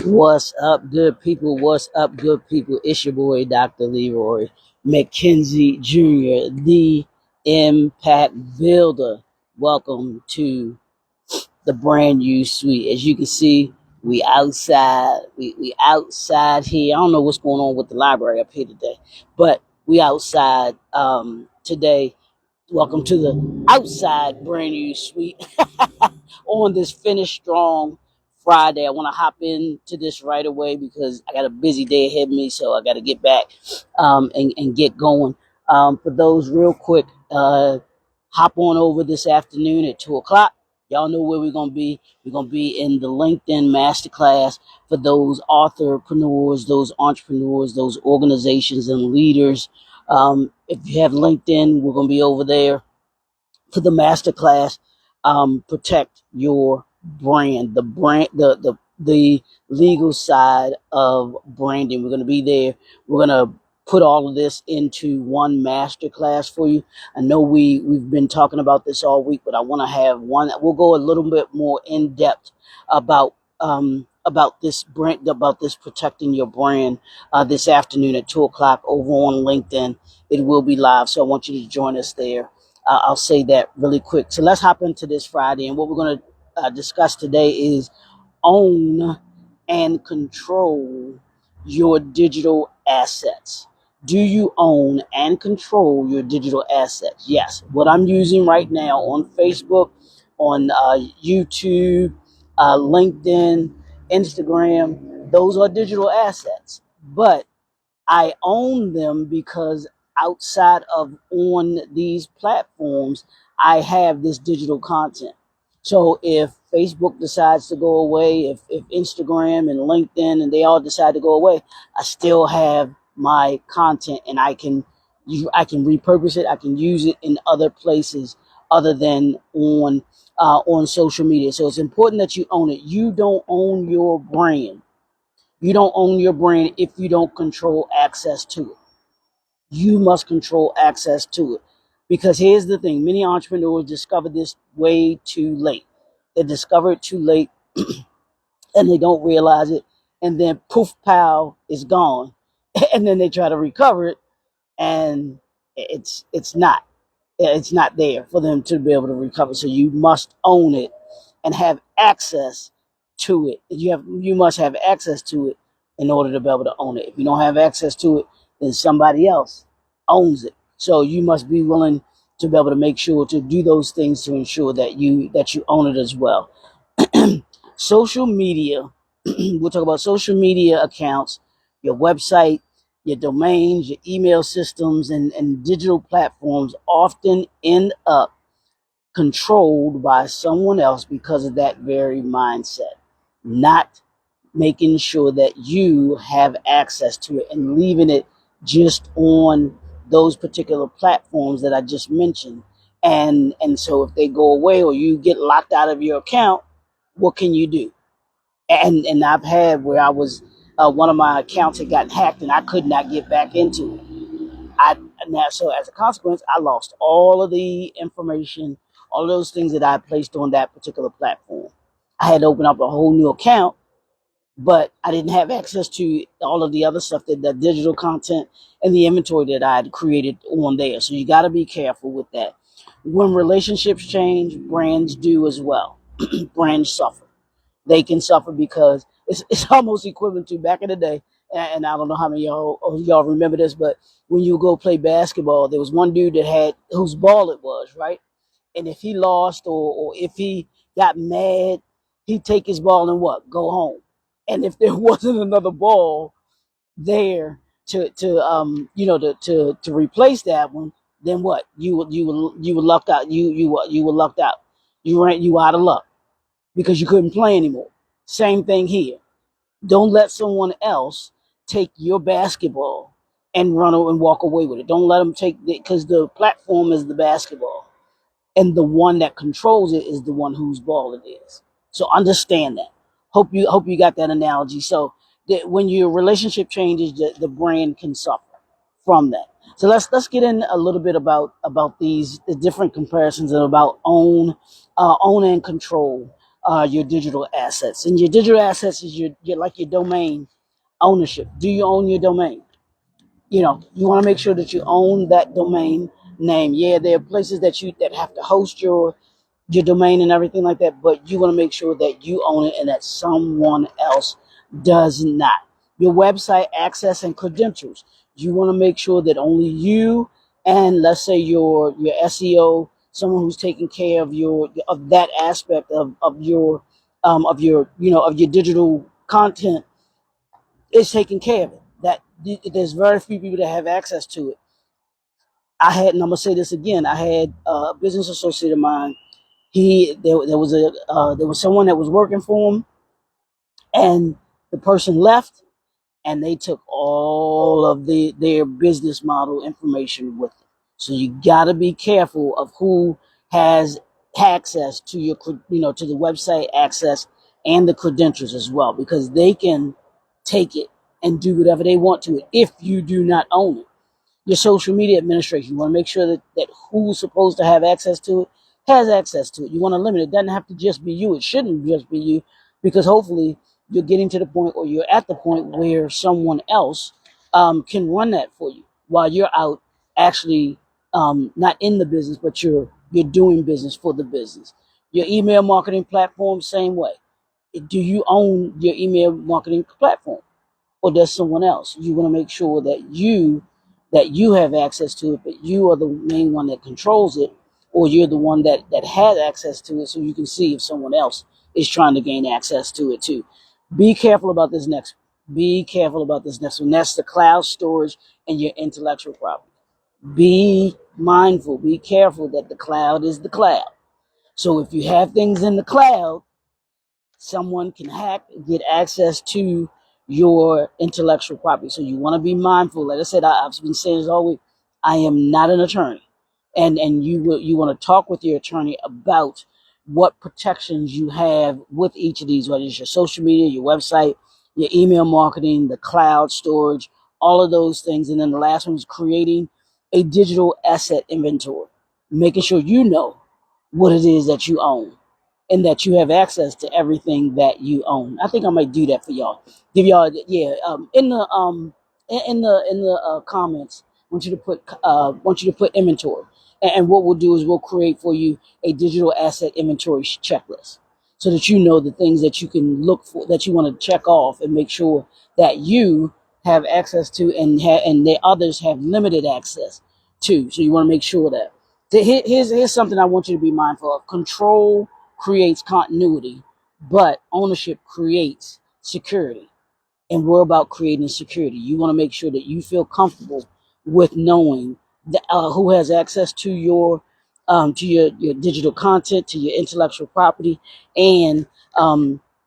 What's up, good people? What's up, good people? It's your boy, Dr. Leroy McKenzie Jr., the Impact Builder. Welcome to the brand new suite. As you can see, we outside. We outside here. I don't know what's going on with the library up here today, but we outside today. Welcome to the outside brand new suite on this Finish Strong Friday. I want to hop into this right away because I got a busy day ahead of me, so I got to get back and get going. For those real quick, hop on over this afternoon at 2 o'clock. Y'all know where we're going to be. We're going to be in the LinkedIn Masterclass for those authorpreneurs, those entrepreneurs, those organizations and leaders. If you have LinkedIn, we're going to be over there for the masterclass. Protect your brand, the legal side of branding. We're going to be there. We're going to put all of this into one masterclass for you. I know we've been talking about this all week, but I want to have one. We'll go a little bit more in depth about this brand, about this protecting your brand this afternoon at 2 o'clock over on LinkedIn. It will be live, so I want you to join us there. I'll say that really quick. So let's hop into this Friday. And what we're going to discuss today is own and control your digital assets. Do you own and control your digital assets? Yes. What I'm using right now on Facebook, on YouTube, LinkedIn, Instagram, those are digital assets. But I own them because outside of on these platforms, I have this digital content. So if Facebook decides to go away, if Instagram and LinkedIn and they all decide to go away, I still have my content and I can repurpose it. I can use it in other places other than on social media. So it's important that you own it. You don't own your brand. You don't own your brand if you don't control access to it. You must control access to it. Because here's the thing, many entrepreneurs discover this way too late. They discover it too late and they don't realize it. And then poof, pow, it's gone. And then they try to recover it and it's not. It's not there for them to be able to recover. So you must own it and have access to it. You must have access to it in order to be able to own it. If you don't have access to it, then somebody else owns it. So you must be willing to be able to make sure to do those things to ensure that you own it as well. Social media. We'll talk about social media accounts, your website, your domains, your email systems, and digital platforms often end up controlled by someone else because of that very mindset. Not making sure that you have access to it and leaving it just on those particular platforms that I just mentioned. And so if they go away or you get locked out of your account, what can you do? And I've had where I was one of my accounts had gotten hacked and I could not get back into it. I Now, so as a consequence, I lost all of the information, all of those things that I placed on that particular platform. I had to open up a whole new account, but I didn't have access to all of the other stuff, that the digital content and the inventory that I had created on there. So you got to be careful with that. When relationships change, brands do as well. Brands suffer. They can suffer because it's almost equivalent to back in the day. And I don't know how many of y'all remember this, but when you go play basketball, there was one dude that had whose ball it was, right? And if he lost or if he got mad, he'd take his ball and what? Go home. And if there wasn't another ball there to replace that one, then what? You were lucked out. You were lucked out. You were out of luck because you couldn't play anymore. Same thing here. Don't let someone else take your basketball and run and walk away with it. Don't let them take it, because the platform is the basketball, and the one that controls it is the one whose ball it is. So understand that. Hope you got that analogy. So that when your relationship changes, the brand can suffer from that. So let's get in a little bit about the different comparisons and about own and control. your digital assets. And your digital assets is your like your domain ownership. Do you own your domain? You know, you want to make sure that you own that domain name. Yeah, there are places that have to host your domain and everything like that, but you want to make sure that you own it and that someone else does not. Your website access and credentials. You want to make sure that only you and, let's say, your SEO, someone who's taking care of that aspect of your of your digital content, is taking care of it. That there's very few people that have access to it. And I'm gonna say this again. I had a business associate of mine. There was someone that was working for him, and the person left, and they took all of their business model information with them. So you got to be careful of who has access to to the website access and the credentials as well, because they can take it and do whatever they want to it if you do not own it. Your social media administration. You want to make sure that who's supposed to have access to it has access to it. You want to limit it. It doesn't have to just be you. It shouldn't just be you, because hopefully you're getting to the point, or you're at the point where someone else can run that for you while you're out actually not in the business, but you're doing business for the business. Your email marketing platform, same way. Do you own your email marketing platform, or does someone else? You want to make sure that you have access to it, but you are the main one that controls it, or you're the one that has access to it, so you can see if someone else is trying to gain access to it too. Be careful about this next. Be careful about this next one. That's the cloud storage and your intellectual property. Be mindful. Be careful that the cloud is the cloud. So if you have things in the cloud, someone can hack, get access to your intellectual property. So you want to be mindful. Like I said, I've been saying this all week. I am not an attorney, and you want to talk with your attorney about what protections you have with each of these, whether it's your social media, your website, your email marketing, the cloud storage, all of those things. And then the last one is creating a digital asset inventory, making sure you know what it is that you own and that you have access to everything that you own. I think I might do that for y'all. Give y'all, yeah, in the comments. Want you to put inventory, and what we'll do is we'll create for you a digital asset inventory checklist, so that you know the things that you can look for, that you want to check off, and make sure that you have access to, and the others have limited access to. So you want to make sure that. Here's something I want you to be mindful of. Control creates continuity, but ownership creates security. And we're about creating security. You want to make sure that you feel comfortable with knowing that, who has access to your digital content, to your intellectual property, and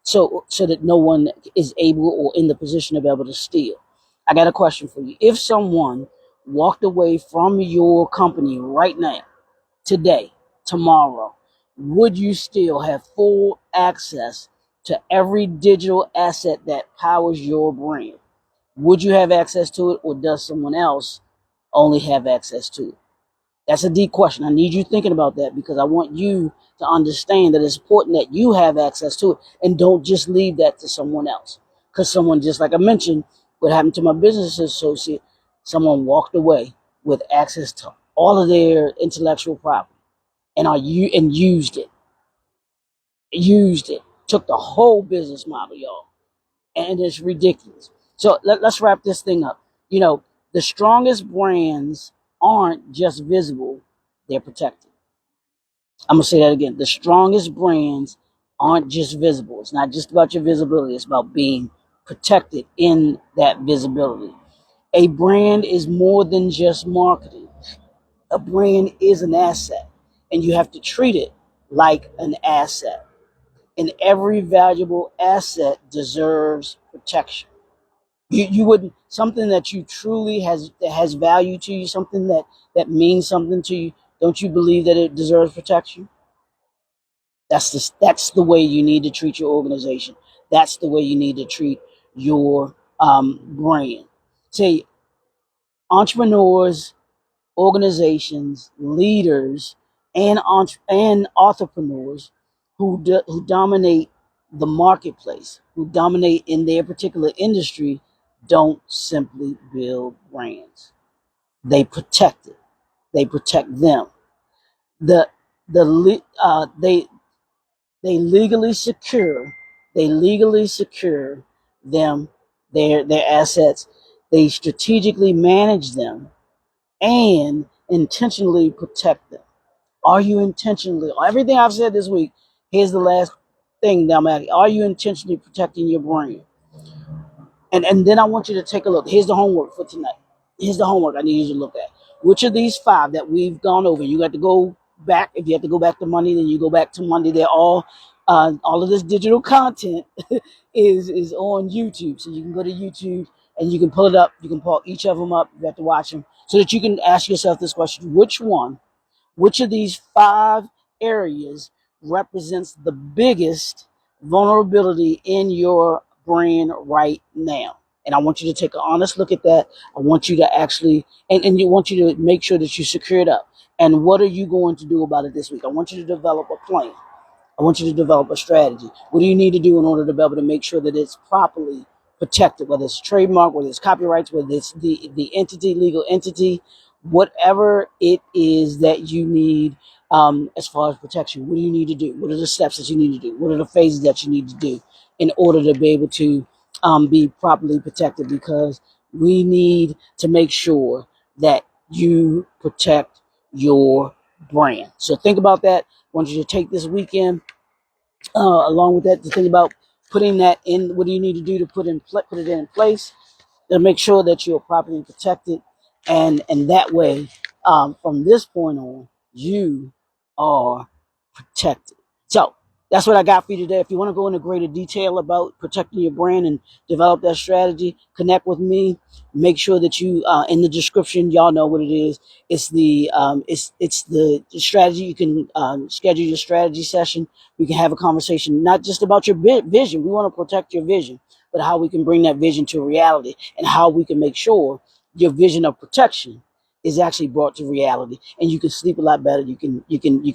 so that no one is able or in the position to be able to steal. I got a question for you. If someone walked away from your company right now, today, tomorrow, would you still have full access to every digital asset that powers your brand? Would you have access to it, or does someone else only have access to it? That's a deep question. I need you thinking about that, because I want you to understand that it's important that you have access to it, and don't just leave that to someone else. Because someone, just like I mentioned, what happened to my business associate, someone walked away with access to all of their intellectual property, and used it, took the whole business model, y'all, and it's ridiculous. So let's wrap this thing up. The strongest brands aren't just visible; they're protected. I'm gonna say that again. The strongest brands aren't just visible. It's not just about your visibility. It's about being protected in that visibility. A brand is more than just marketing. A brand is an asset, and you have to treat it like an asset. And every valuable asset deserves protection. You wouldn't, something that you truly that has value to you, something that means something to you. Don't you believe that it deserves protection? That's the way you need to treat your organization. That's the way you need to treat your brand. Say, entrepreneurs, organizations, leaders, and entrepreneurs who dominate the marketplace, who dominate in their particular industry, don't simply build brands. They protect it. They protect them. The they legally secure they legally secure them, their assets. They strategically manage them and intentionally protect them. Are you intentionally, everything I've said this week, here's the last thing that I'm at. Are you intentionally protecting your brain? And then I want you to take a look. Here's the homework for tonight. Here's the homework I need you to look at. Which of these five that we've gone over, you got to go back. If you have to go back to Monday, then you go back to Monday. They're all of this digital content is on YouTube. So you can go to YouTube and you can pull it up. You can pull each of them up. You have to watch them so that you can ask yourself this question: which of these five areas represents the biggest vulnerability in your brand right now? And I want you to take an honest look at that. I want you to actually, and you want you to make sure that you secure it up. And what are you going to do about it this week? I want you to develop a plan. I want you to develop a strategy. What do you need to do in order to be able to make sure that it's properly protected, whether it's trademark, whether it's copyrights, whether it's the entity, legal entity, whatever it is that you need as far as protection. What do you need to do? What are the steps that you need to do? What are the phases that you need to do in order to be able to be properly protected? Because we need to make sure that you protect your brand. So think about that. I want you to take this weekend, along with that, to think about putting that in. What do you need to do to put it in place to make sure that you're properly protected, and that way, from this point on, you are protected. So that's what I got for you today. If you want to go into greater detail about protecting your brand and develop that strategy, connect with me. Make sure that you, in the description, y'all know what it is. It's the strategy. You can schedule your strategy session. We can have a conversation, not just about your vision. We want to protect your vision, but how we can bring that vision to reality and how we can make sure your vision of protection is actually brought to reality, and you can sleep a lot better. You can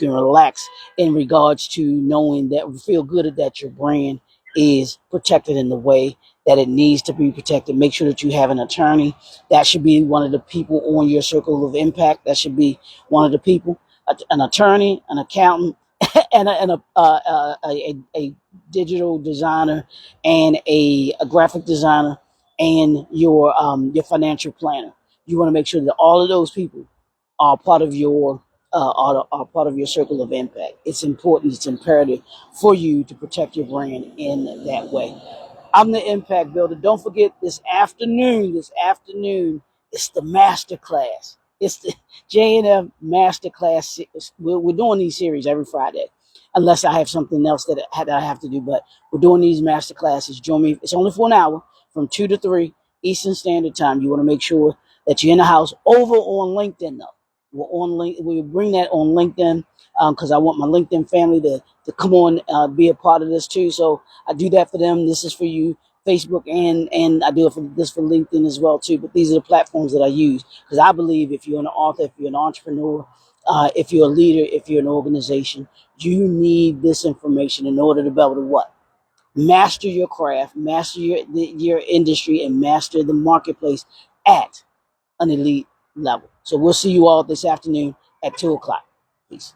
relax in regards to knowing that, feel good that your brand is protected in the way that it needs to be protected. Make sure that you have an attorney. That should be one of the people on your circle of impact. That should be one of the people, an attorney, an accountant, and a digital designer, and a graphic designer, and your financial planner. You want to make sure that all of those people are part of your are part of your circle of impact. It's important. It's imperative for you to protect your brand in that way. I'm the impact builder. Don't forget this afternoon. It's the master class. It's the J&M master class. We're doing these series every Friday, unless I have something else that I have to do. But we're doing these master classes. Join me. It's only for an hour, from 2 to 3 Eastern Standard Time. You want to make sure that you're in the house. Over on LinkedIn, though. We're on link. We bring that on LinkedIn because I want my LinkedIn family to come on, be a part of this too. So I do that for them. This is for you, Facebook, and I do it for LinkedIn as well too. But these are the platforms that I use because I believe if you're an author, if you're an entrepreneur, if you're a leader, if you're an organization, you need this information in order to be able to what? Master your craft, master your industry, and master the marketplace at an elite level. So we'll see you all this afternoon at 2 o'clock. Peace.